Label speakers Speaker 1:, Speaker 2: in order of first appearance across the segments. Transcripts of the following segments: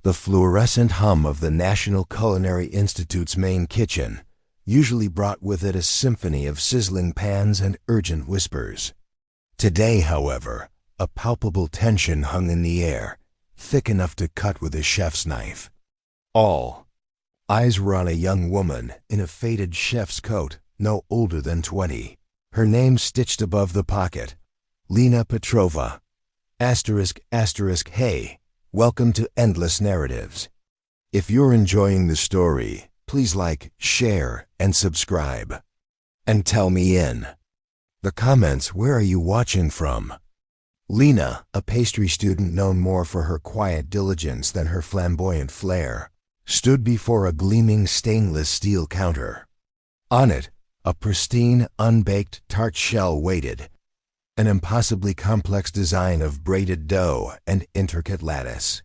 Speaker 1: The fluorescent hum of the National Culinary Institute's main kitchen usually brought with it a symphony of sizzling pans and urgent whispers. Today, however, a palpable tension hung in the air, thick enough to cut with a chef's knife. All eyes were on a young woman in a faded chef's coat, no older than 20. Her name stitched above the pocket, Lena Petrova. ****. Hey, welcome to Endless Narratives. If you're enjoying the story, please like, share, and subscribe. And tell me in the comments, where are you watching from? Lena, a pastry student known more for her quiet diligence than her flamboyant flair, stood before a gleaming stainless steel counter. On it, a pristine, unbaked Tart shell waited, an impossibly complex design of braided dough and intricate lattice.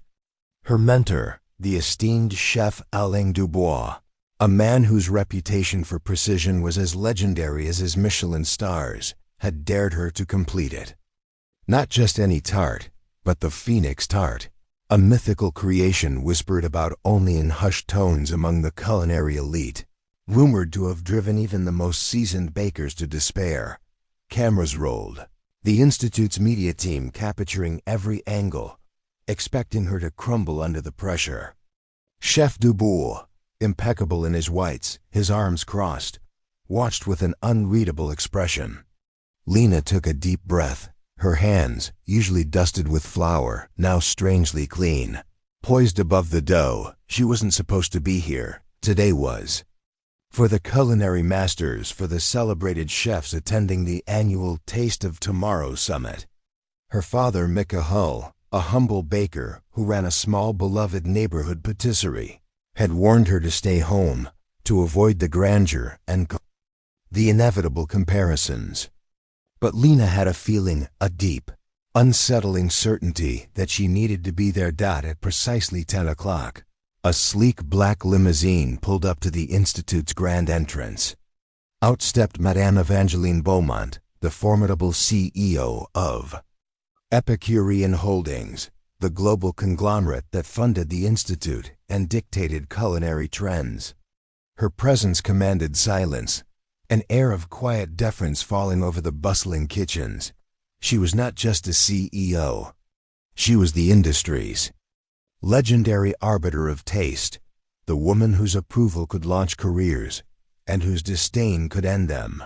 Speaker 1: Her mentor, the esteemed chef Alain Dubois, a man whose reputation for precision was as legendary as his Michelin stars, had dared her to complete it. Not just any tart, but the Phoenix Tart, a mythical creation whispered about only in hushed tones among the culinary elite, rumored to have driven even the most seasoned bakers to despair. Cameras rolled, the Institute's media team capturing every angle, expecting her to crumble under the pressure. Chef Dubois, impeccable in his whites, his arms crossed, watched with an unreadable expression. Lena took a deep breath, her hands, usually dusted with flour, now strangely clean, poised above the dough. She wasn't supposed to be here. Today was. For the culinary masters, for the celebrated chefs attending the annual Taste of Tomorrow Summit. Her father, Mika Hull, a humble baker who ran a small beloved neighborhood patisserie, had warned her to stay home, to avoid the grandeur and the inevitable comparisons. But Lena had a feeling, a deep, unsettling certainty that she needed to be there at precisely 10 o'clock. A sleek black limousine pulled up to the Institute's grand entrance. Out stepped Madame Evangeline Beaumont, the formidable CEO of Epicurean Holdings, the global conglomerate that funded the Institute and dictated culinary trends. Her presence commanded silence, an air of quiet deference falling over the bustling kitchens. She was not just a CEO. She was the industry's legendary arbiter of taste, the woman whose approval could launch careers and whose disdain could end them.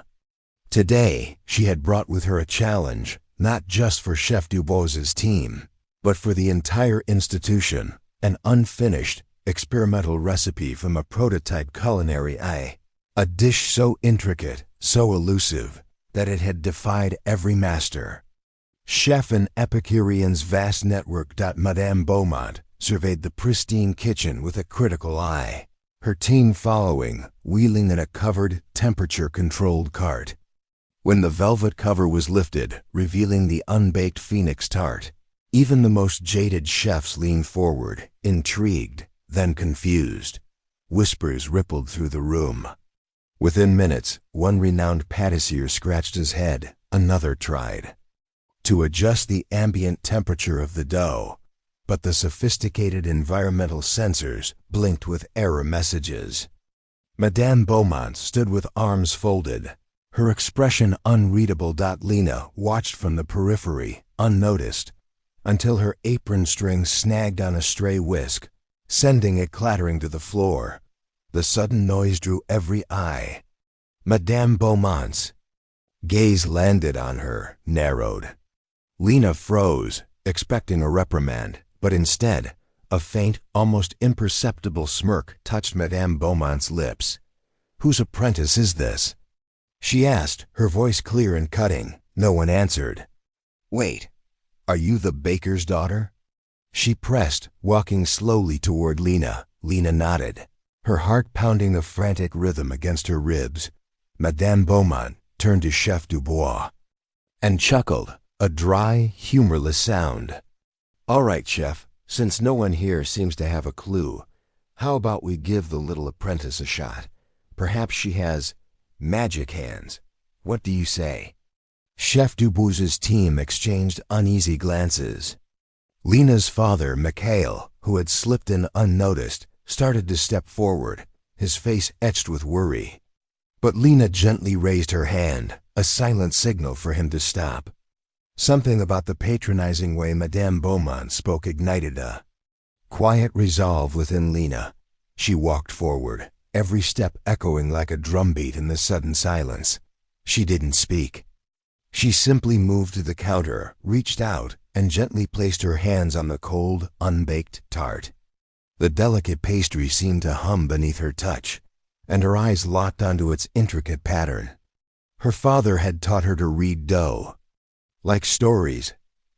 Speaker 1: Today, she had brought with her a challenge, not just for Chef Dubois's team, but for the entire institution, an unfinished, experimental recipe from a prototype culinary eye, a dish so intricate, so elusive, that it had defied every master. Chef and Epicurean's vast network. Madame Beaumont surveyed the pristine kitchen with a critical eye, her team following, wheeling in a covered, temperature-controlled cart. When the velvet cover was lifted, revealing the unbaked Phoenix Tart, even the most jaded chefs leaned forward, intrigued, then confused. Whispers rippled through the room. Within minutes, one renowned patissier scratched his head, another tried to adjust the ambient temperature of the dough, but the sophisticated environmental sensors blinked with error messages. Madame Beaumont stood with arms folded, her expression unreadable. Lena watched from the periphery, unnoticed, until her apron string snagged on a stray whisk, sending it clattering to the floor. The sudden noise drew every eye. Madame Beaumont's gaze landed on her, narrowed. Lena froze, expecting a reprimand, but instead, a faint, almost imperceptible smirk touched Madame Beaumont's lips. "Whose apprentice is this?" she asked, her voice clear and cutting. No one answered. "Wait, are you the baker's daughter?" She pressed, walking slowly toward Lena. Lena nodded, her heart pounding a frantic rhythm against her ribs. Madame Beaumont turned to Chef Dubois and chuckled, a dry, humorless sound. "All right, Chef, since no one here seems to have a clue, how about we give the little apprentice a shot? Perhaps she has magic hands. What do you say?" Chef Dubois's team exchanged uneasy glances. Lena's father, Mikhail, who had slipped in unnoticed, started to step forward, his face etched with worry. But Lena gently raised her hand, a silent signal for him to stop. Something about the patronizing way Madame Beaumont spoke ignited a quiet resolve within Lena. She walked forward, every step echoing like a drumbeat in the sudden silence. She didn't speak. She simply moved to the counter, reached out, and gently placed her hands on the cold, unbaked tart. The delicate pastry seemed to hum beneath her touch, and her eyes locked onto its intricate pattern. Her father had taught her to read dough like stories,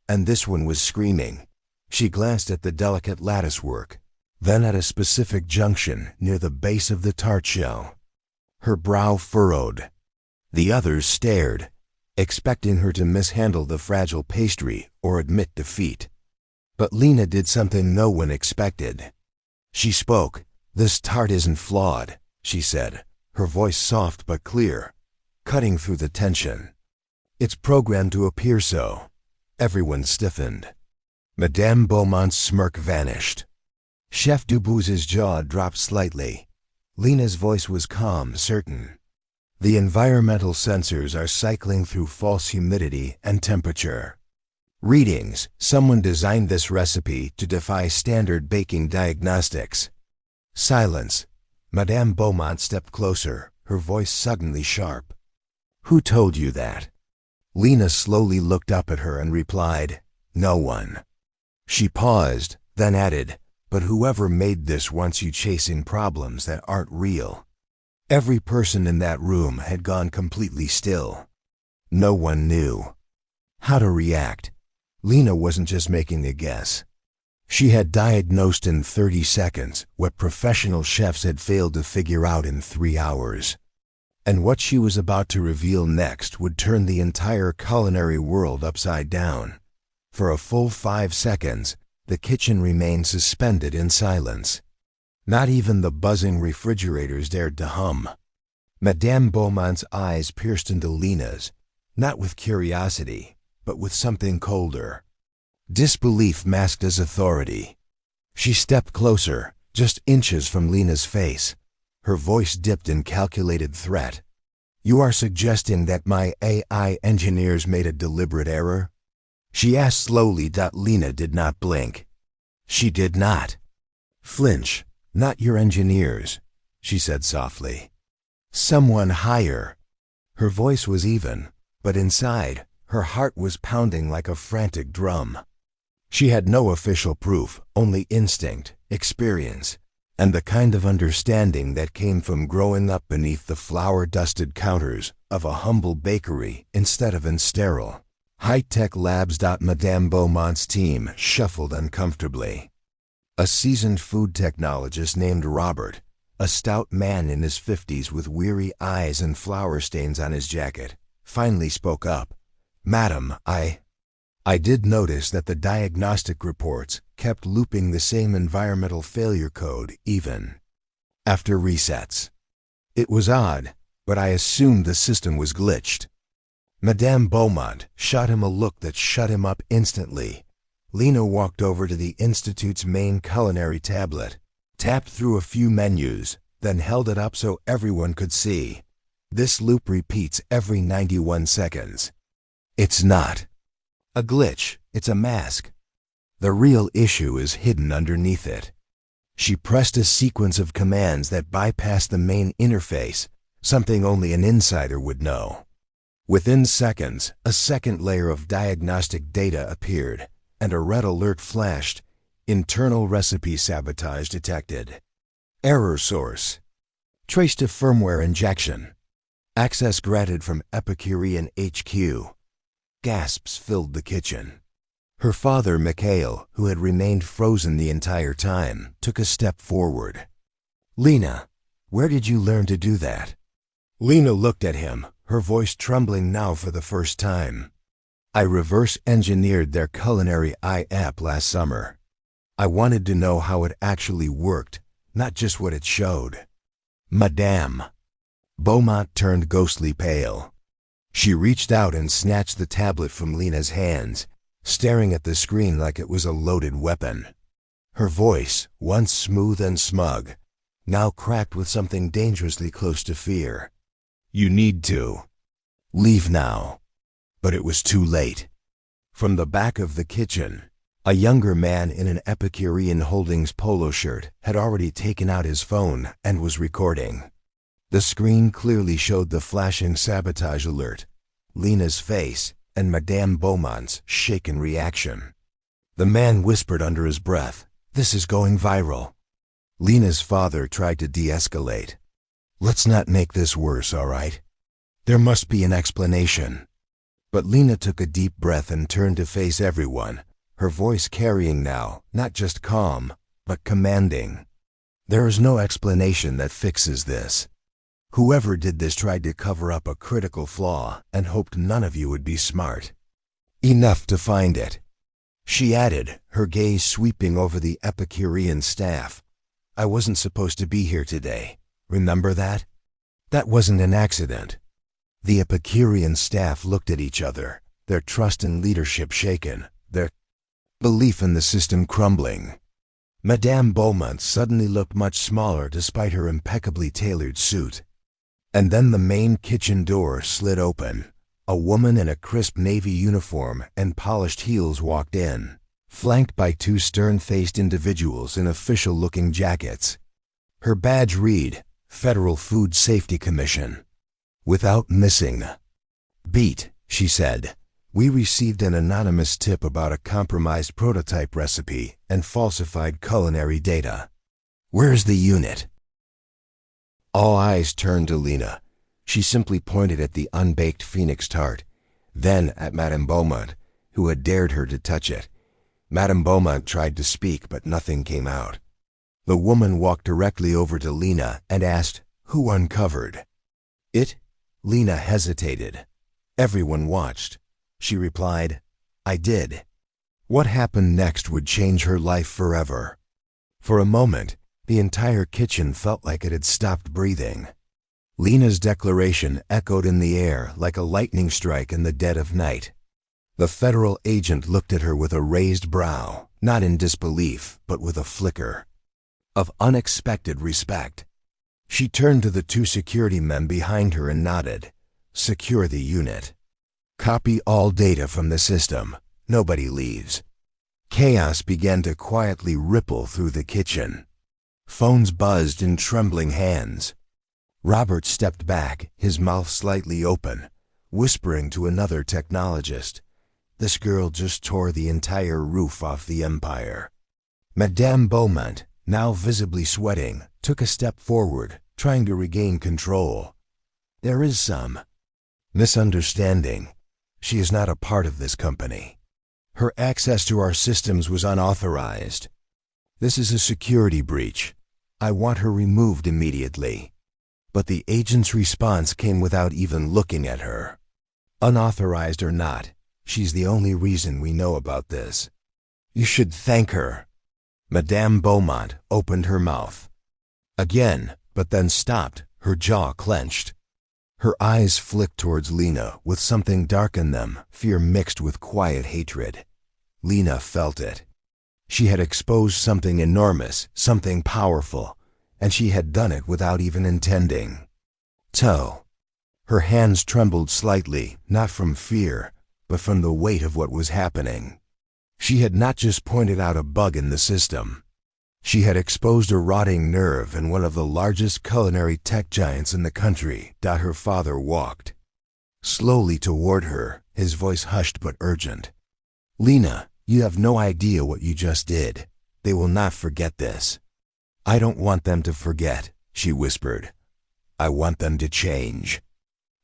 Speaker 1: and this one was screaming. She glanced at the delicate lattice work, then at a specific junction near the base of the tart shell. Her brow furrowed. The others stared, expecting her to mishandle the fragile pastry or admit defeat. But Lena did something no one expected. She spoke. "This tart isn't flawed," she said, her voice soft but clear, cutting through the tension. "It's programmed to appear so." Everyone stiffened. Madame Beaumont's smirk vanished. Chef Dubouze's jaw dropped slightly. Lena's voice was calm, certain. "The environmental sensors are cycling through false humidity and temperature. Readings, someone designed this recipe to defy standard baking diagnostics." Silence. Madame Beaumont stepped closer, her voice suddenly sharp. "Who told you that?" Lena slowly looked up at her and replied, "No one." She paused, then added, "But whoever made this wants you chasing problems that aren't real." Every person in that room had gone completely still. No one knew how to react. Lena wasn't just making a guess. She had diagnosed in 30 seconds what professional chefs had failed to figure out in 3 hours. And what she was about to reveal next would turn the entire culinary world upside down. For a full 5 seconds, the kitchen remained suspended in silence. Not even the buzzing refrigerators dared to hum. Madame Beaumont's eyes pierced into Lena's, not with curiosity, but with something colder. Disbelief masked as authority. She stepped closer, just inches from Lena's face. Her voice dipped in calculated threat. "You are suggesting that my AI engineers made a deliberate error?" She asked slowly. Lena did not blink. She did not flinch. "Not your engineers," she said softly. "Someone higher." Her voice was even, but inside, her heart was pounding like a frantic drum. She had no official proof, only instinct, experience, and the kind of understanding that came from growing up beneath the flour-dusted counters of a humble bakery instead of in sterile, high-tech labs. Madame Beaumont's team shuffled uncomfortably. A seasoned food technologist named Robert, a stout man in his 50s with weary eyes and flour stains on his jacket, finally spoke up. "Madam, I did notice that the diagnostic reports kept looping the same environmental failure code even after resets. It was odd, but I assumed the system was glitched." Madame Beaumont shot him a look that shut him up instantly. Lena walked over to the Institute's main culinary tablet, tapped through a few menus, then held it up so everyone could see. "This loop repeats every 91 seconds. It's not a glitch, it's a mask. The real issue is hidden underneath it." She pressed a sequence of commands that bypassed the main interface, something only an insider would know. Within seconds, a second layer of diagnostic data appeared, and a red alert flashed. "Internal recipe sabotage detected. Error source traced to firmware injection. Access granted from Epicurean HQ." Gasps filled the kitchen. Her father, Mikhail, who had remained frozen the entire time, took a step forward. "Lena, where did you learn to do that?" Lena looked at him, her voice trembling now for the first time. "I reverse-engineered their culinary app last summer. I wanted to know how it actually worked, not just what it showed." Madame Beaumont turned ghostly pale. She reached out and snatched the tablet from Lena's hands, staring at the screen like it was a loaded weapon. Her voice, once smooth and smug, now cracked with something dangerously close to fear. "You need to leave now." But it was too late. From the back of the kitchen, a younger man in an Epicurean Holdings polo shirt had already taken out his phone and was recording. The screen clearly showed the flashing sabotage alert, Lena's face, and Madame Beaumont's shaken reaction. The man whispered under his breath, "This is going viral." Lena's father tried to de-escalate. "Let's not make this worse, all right? There must be an explanation." But Lena took a deep breath and turned to face everyone, her voice carrying now, not just calm, but commanding. "There is no explanation that fixes this. Whoever did this tried to cover up a critical flaw and hoped none of you would be smart enough to find it." She added, her gaze sweeping over the Epicurean staff. "I wasn't supposed to be here today. Remember that? That wasn't an accident." The Epicurean staff looked at each other, their trust in leadership shaken, their belief in the system crumbling. Madame Beaumont suddenly looked much smaller despite her impeccably tailored suit. And then the main kitchen door slid open. A woman in a crisp navy uniform and polished heels walked in, flanked by two stern-faced individuals in official-looking jackets. Her badge read, Federal Food Safety Commission. Without missing a beat, she said, "We received an anonymous tip about a compromised prototype recipe and falsified culinary data. Where's the unit?" All eyes turned to Lena. She simply pointed at the unbaked Phoenix tart, then at Madame Beaumont, who had dared her to touch it. Madame Beaumont tried to speak, but nothing came out. The woman walked directly over to Lena and asked, "Who uncovered it?" Lena hesitated. Everyone watched. She replied, "I did." What happened next would change her life forever. For a moment, the entire kitchen felt like it had stopped breathing. Lena's declaration echoed in the air like a lightning strike in the dead of night. The federal agent looked at her with a raised brow, not in disbelief, but with a flicker of unexpected respect. She turned to the two security men behind her and nodded. "Secure the unit. Copy all data from the system. Nobody leaves." Chaos began to quietly ripple through the kitchen. Phones buzzed in trembling hands. Robert stepped back, his mouth slightly open, whispering to another technologist, "This girl just tore the entire roof off the empire." Madame Beaumont, now visibly sweating, took a step forward, trying to regain control. "There is some misunderstanding. She is not a part of this company. Her access to our systems was unauthorized. This is a security breach. I want her removed immediately." But the agent's response came without even looking at her. "Unauthorized or not, she's the only reason we know about this. You should thank her." Madame Beaumont opened her mouth again, but then stopped, her jaw clenched. Her eyes flicked towards Lena with something dark in them, fear mixed with quiet hatred. Lena felt it. She had exposed something enormous, something powerful, and she had done it without even intending. Her hands trembled slightly, not from fear, but from the weight of what was happening. She had not just pointed out a bug in the system. She had exposed a rotting nerve in one of the largest culinary tech giants in the country. Her father walked slowly toward her, his voice hushed but urgent. "Lena, you have no idea what you just did. They will not forget this." "I don't want them to forget," she whispered. "I want them to change."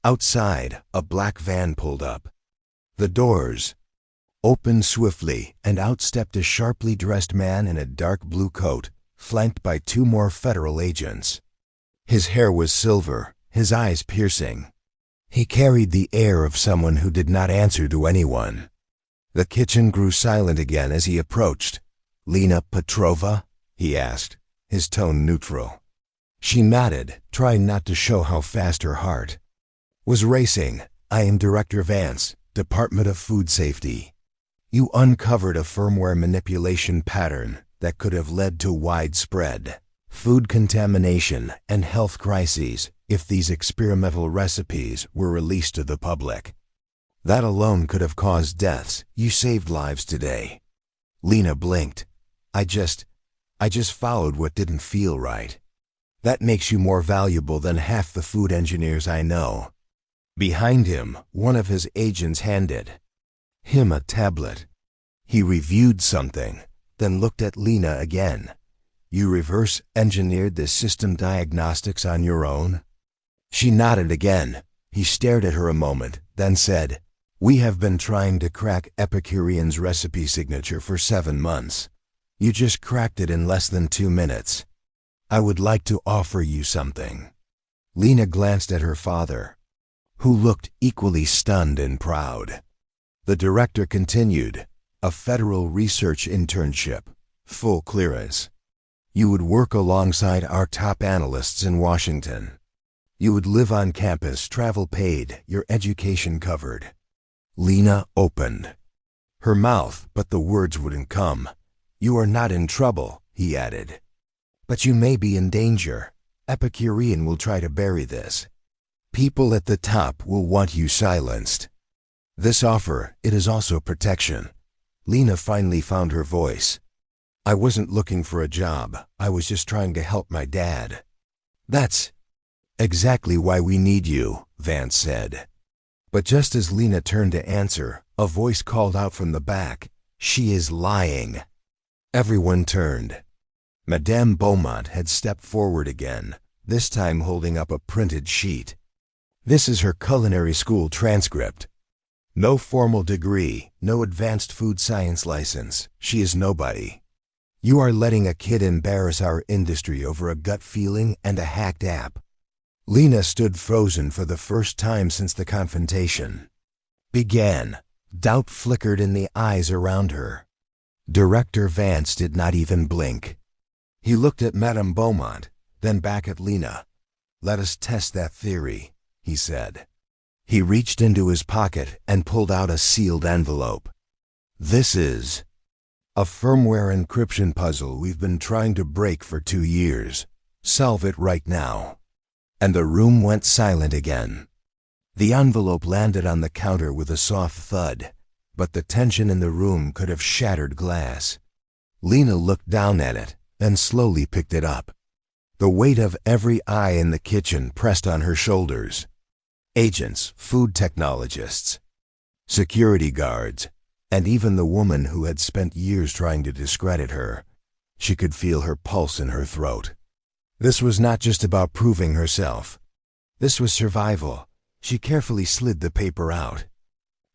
Speaker 1: Outside, a black van pulled up. The doors opened swiftly, and out stepped a sharply dressed man in a dark blue coat, flanked by two more federal agents. His hair was silver, his eyes piercing. He carried the air of someone who did not answer to anyone. The kitchen grew silent again as he approached. "Lena Petrova?" he asked, his tone neutral. She nodded, trying not to show how fast her heart was racing. "I am Director Vance, Department of Food Safety." You uncovered a firmware manipulation pattern that could have led to widespread food contamination and health crises if these experimental recipes were released to the public. That alone could have caused deaths. You saved lives today. Lena blinked. I just followed what didn't feel right. That makes you more valuable than half the food engineers I know. Behind him, one of his agents handed him a tablet. He reviewed something, then looked at Lena again. You reverse engineered this system diagnostics on your own? She nodded again. He stared at her a moment, then said, We have been trying to crack Epicurean's recipe signature for 7 months. You just cracked it in less than 2 minutes. I would like to offer you something. Lena glanced at her father, who looked equally stunned and proud. The director continued, A federal research internship, full clearance. You would work alongside our top analysts in Washington. You would live on campus, travel paid, your education covered. Lena opened her mouth, but the words wouldn't come. You are not in trouble, he added. But you may be in danger. Epicurean will try to bury this. People at the top will want you silenced. This offer, it is also protection. Lena finally found her voice. I wasn't looking for a job. I was just trying to help my dad. That's exactly why we need you, Vance said. But just as Lena turned to answer, a voice called out from the back, She is lying. Everyone turned. Madame Beaumont had stepped forward again, this time holding up a printed sheet. This is her culinary school transcript. No formal degree, no advanced food science license. She is nobody. You are letting a kid embarrass our industry over a gut feeling and a hacked app. Lena stood frozen for the first time since the confrontation began. Doubt flickered in the eyes around her. Director Vance did not even blink. He looked at Madame Beaumont, then back at Lena. Let us test that theory, he said. He reached into his pocket and pulled out a sealed envelope. This is a firmware encryption puzzle we've been trying to break for 2 years. Solve it right now. And the room went silent again. The envelope landed on the counter with a soft thud, but the tension in the room could have shattered glass. Lena looked down at it, then slowly picked it up. The weight of every eye in the kitchen pressed on her shoulders. Agents, food technologists, security guards, and even the woman who had spent years trying to discredit her. She could feel her pulse in her throat. This was not just about proving herself. This was survival. She carefully slid the paper out.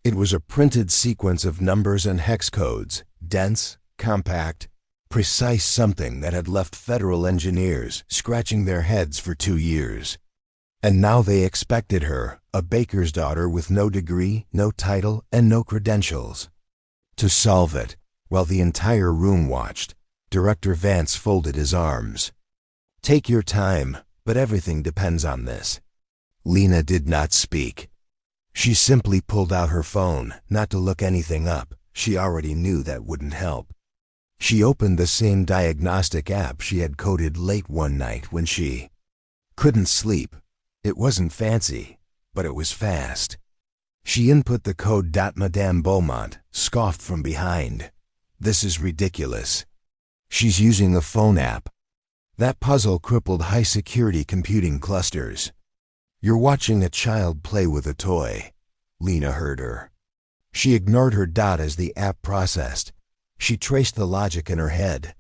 Speaker 1: It was a printed sequence of numbers and hex codes, dense, compact, precise, something that had left federal engineers scratching their heads for 2 years. And now they expected her, a baker's daughter with no degree, no title, and no credentials, to solve it. While the entire room watched, Director Vance folded his arms. Take your time, but everything depends on this. Lena did not speak. She simply pulled out her phone, not to look anything up. She already knew that wouldn't help. She opened the same diagnostic app she had coded late one night when she couldn't sleep. It wasn't fancy, but it was fast. She input the code. Madame Beaumont scoffed from behind. This is ridiculous. She's using a phone app. That puzzle crippled high-security computing clusters. You're watching a child play with a toy. Lena heard her. She ignored her dot as the app processed. She traced the logic in her head.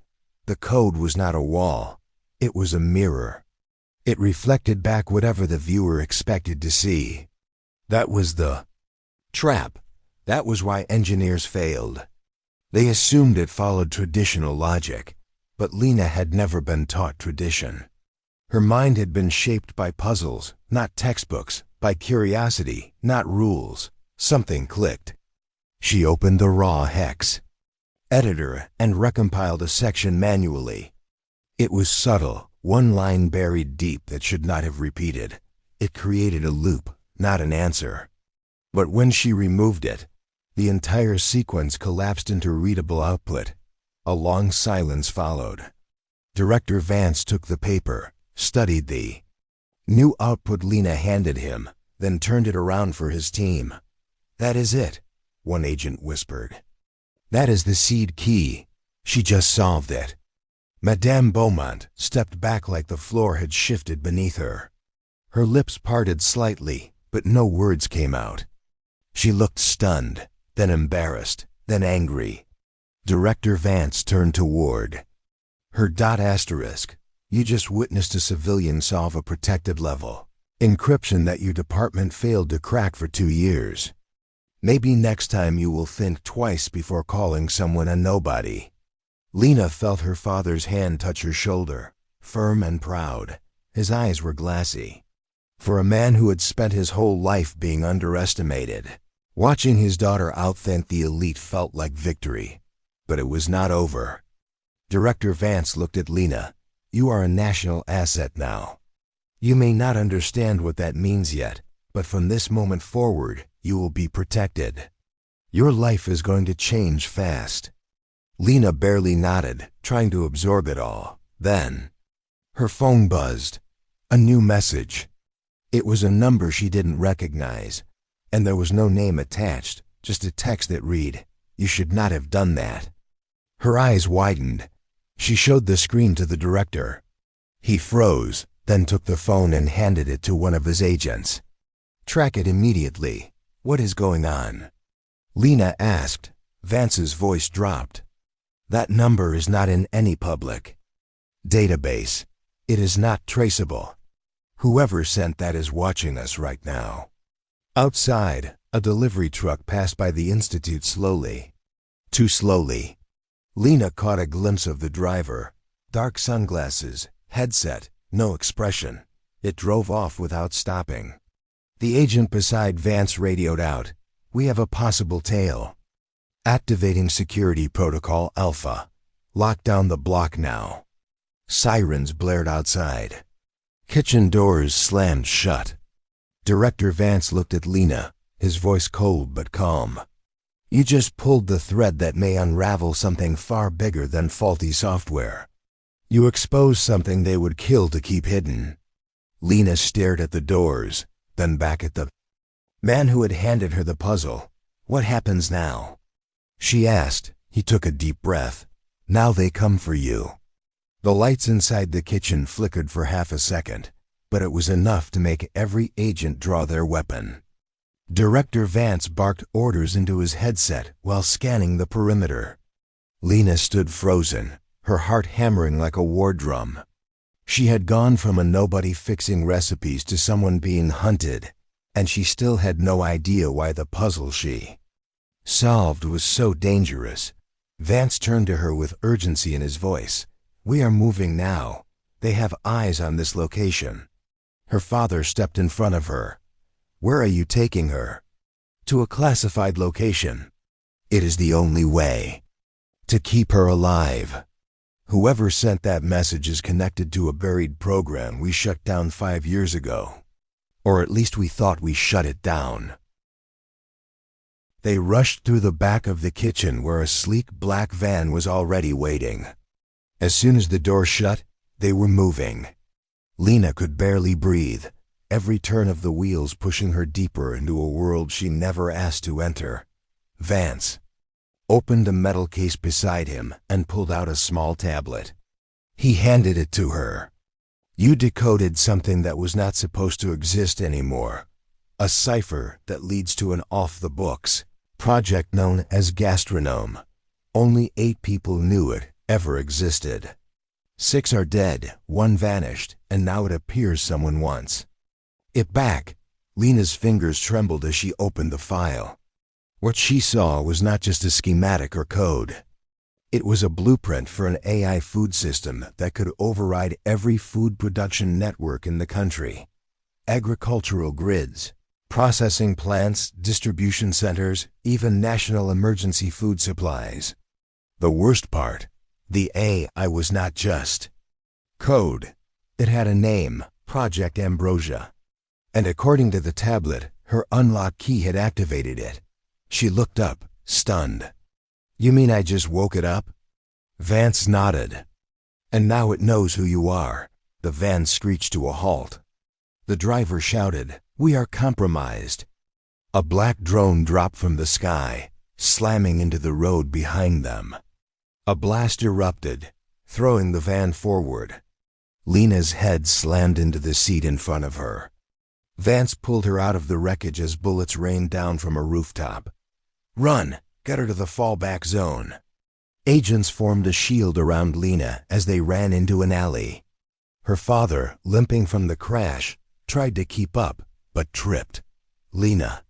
Speaker 1: The code was not a wall. It was a mirror. It reflected back whatever the viewer expected to see. That was the trap. That was why engineers failed. They assumed it followed traditional logic, but Lena had never been taught tradition. Her mind had been shaped by puzzles, not textbooks, by curiosity, not rules. Something clicked. She opened the raw hex editor and recompiled a section manually. It was subtle, one line buried deep that should not have repeated. It created a loop, not an answer. But when she removed it, The entire sequence collapsed into readable output. A long silence followed. Director Vance took the paper, studied the new output Lena handed him, then turned it around for his team. "That is it," one agent whispered. "That is the seed key. She just solved it." Madame Beaumont stepped back like the floor had shifted beneath her. Her lips parted slightly, but no words came out. She looked stunned, then embarrassed, then angry. Director Vance turned toward her. Asterisk. "You just witnessed a civilian solve a protected level encryption that your department failed to crack for 2 years. Maybe next time you will think twice before calling someone a nobody." Lena felt her father's hand touch her shoulder, firm and proud. His eyes were glassy. For a man who had spent his whole life being underestimated, watching his daughter outthink the elite felt like victory. But it was not over. Director Vance looked at Lena. "You are a national asset now. You may not understand what that means yet, but from this moment forward, you will be protected. Your life is going to change fast." Lena barely nodded, trying to absorb it all. Then her phone buzzed. A new message. It was a number she didn't recognize, and there was no name attached, just a text that read, "You should not have done that." Her eyes widened. She showed the screen to the director. He froze, then took the phone and handed it to one of his agents. "Track it immediately. What is going on?" Lena asked. Vance's voice dropped. "That number is not in any public database. It is not traceable. Whoever sent that is watching us right now." Outside, a delivery truck passed by the Institute slowly. Too slowly. Lena caught a glimpse of the driver. Dark sunglasses, headset, no expression. It drove off without stopping. The agent beside Vance radioed out, "We have a possible tail. Activating security protocol Alpha. Lock down the block now." Sirens blared outside. Kitchen doors slammed shut. Director Vance looked at Lena, his voice cold but calm. "You just pulled the thread that may unravel something far bigger than faulty software. You exposed something they would kill to keep hidden." Lena stared at the doors, then back at the man who had handed her the puzzle. "What happens now?" she asked. He took a deep breath. "Now they come for you." The lights inside the kitchen flickered for half a second, but it was enough to make every agent draw their weapon. Director Vance barked orders into his headset while scanning the perimeter. Lena stood frozen, her heart hammering like a war drum. She had gone from a nobody fixing recipes to someone being hunted, and she still had no idea why the puzzle she solved was so dangerous. Vance turned to her with urgency in his voice. "We are moving now. They have eyes on this location." Her father stepped in front of her. "Where are you taking her?" "To a classified location. It is the only way to keep her alive. Whoever sent that message is connected to a buried program we shut down 5 years ago. Or at least we thought we shut it down." They rushed through the back of the kitchen where a sleek black van was already waiting. As soon as the door shut, they were moving. Lena could barely breathe, every turn of the wheels pushing her deeper into a world she never asked to enter. Vance opened a metal case beside him and pulled out a small tablet. He handed it to her. "You decoded something that was not supposed to exist anymore. A cipher that leads to an off-the-books project known as Gastronome. Only 8 people knew it ever existed. 6 are dead, 1 vanished, and now it appears someone wants it back." Lena's fingers trembled as she opened the file. What she saw was not just a schematic or code. It was a blueprint for an AI food system that could override every food production network in the country. Agricultural grids, processing plants, distribution centers, even national emergency food supplies. The worst part, the AI was not just code. It had a name, Project Ambrosia. And according to the tablet, her unlock key had activated it. She looked up, stunned. You mean I just woke it up? Vance nodded. And now it knows who you are. The van screeched to a halt. The driver shouted, "We are compromised." A black drone dropped from the sky, slamming into the road behind them. A blast erupted, throwing the van forward. Lena's head slammed into the seat in front of her. Vance pulled her out of the wreckage as bullets rained down from a rooftop. "Run! Get her to the fallback zone." Agents formed a shield around Lena as they ran into an alley. Her father, limping from the crash, tried to keep up, but tripped. Lena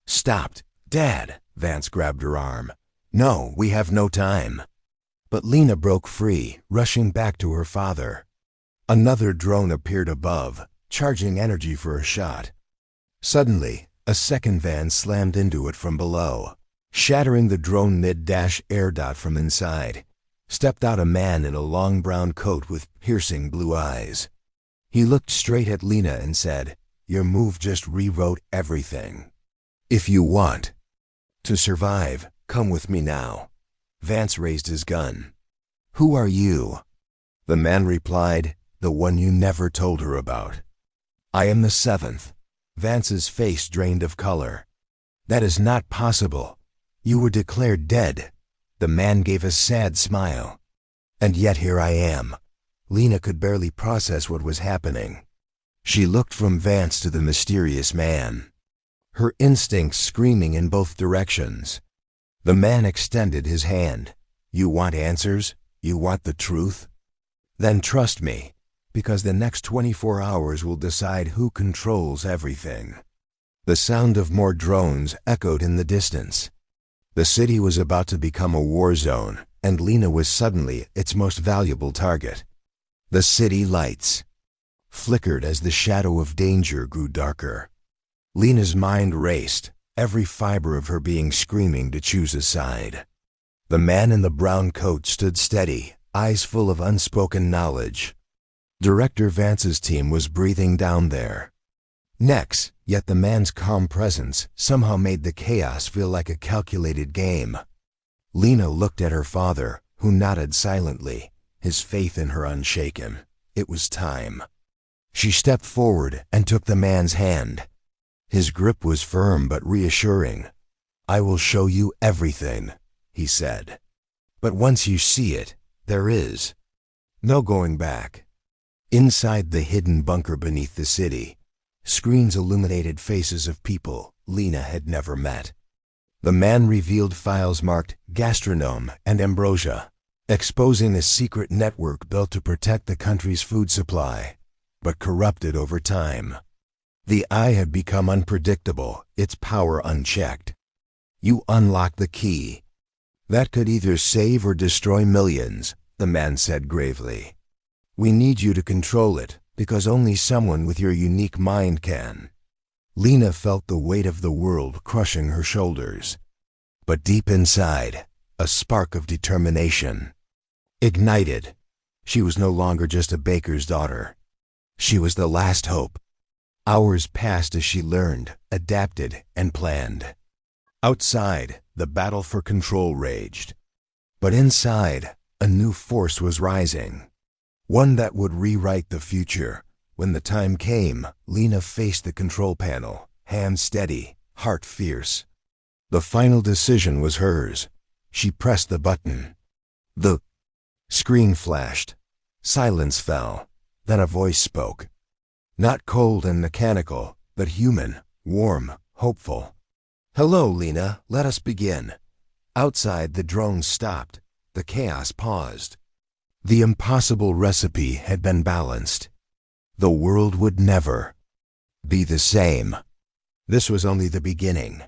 Speaker 1: stopped. "Dad!" Vance grabbed her arm. "No, we have no time." But Lena broke free, rushing back to her father. Another drone appeared above, charging energy for a shot. Suddenly, a second van slammed into it from below, shattering the drone mid-dash air dot from inside. Stepped out a man in a long brown coat with piercing blue eyes. He looked straight at Lena and said, "Your move just rewrote everything. If you want to survive, come with me now." Vance raised his gun. "Who are you?" The man replied, "The one you never told her about." "I am the seventh." Vance's face drained of color. "That is not possible. You were declared dead." The man gave a sad smile. "And yet here I am." Lena could barely process what was happening. She looked from Vance to the mysterious man, her instincts screaming in both directions. The man extended his hand. "You want answers? You want the truth? Then trust me, because the next 24 hours will decide who controls everything." The sound of more drones echoed in the distance. The city was about to become a war zone, and Lena was suddenly its most valuable target. The city lights flickered as the shadow of danger grew darker. Lena's mind raced, every fiber of her being screaming to choose a side. The man in the brown coat stood steady, eyes full of unspoken knowledge. Director Vance's team was breathing down there. Next, yet the man's calm presence somehow made the chaos feel like a calculated game. Lena looked at her father, who nodded silently, his faith in her unshaken. It was time. She stepped forward and took the man's hand. His grip was firm but reassuring. "I will show you everything," he said. "But once you see it, there is no going back." Inside the hidden bunker beneath the city, screens illuminated faces of people Lena had never met. The man revealed files marked Gastronome and Ambrosia, exposing a secret network built to protect the country's food supply, but corrupted over time. The eye had become unpredictable, its power unchecked. "You unlock the key. That could either save or destroy millions," the man said gravely. "We need you to control it, because only someone with your unique mind can." Lena felt the weight of the world crushing her shoulders. But deep inside, a spark of determination ignited. She was no longer just a baker's daughter. She was the last hope. Hours passed as she learned, adapted, and planned. Outside, the battle for control raged. But inside, a new force was rising. One that would rewrite the future. When the time came, Lena faced the control panel, hands steady, heart fierce. The final decision was hers. She pressed the button. The screen flashed. Silence fell. Then a voice spoke. Not cold and mechanical, but human, warm, hopeful. "Hello, Lena. Let us begin." Outside, the drone stopped. The chaos paused. The impossible recipe had been balanced. The world would never be the same. This was only the beginning.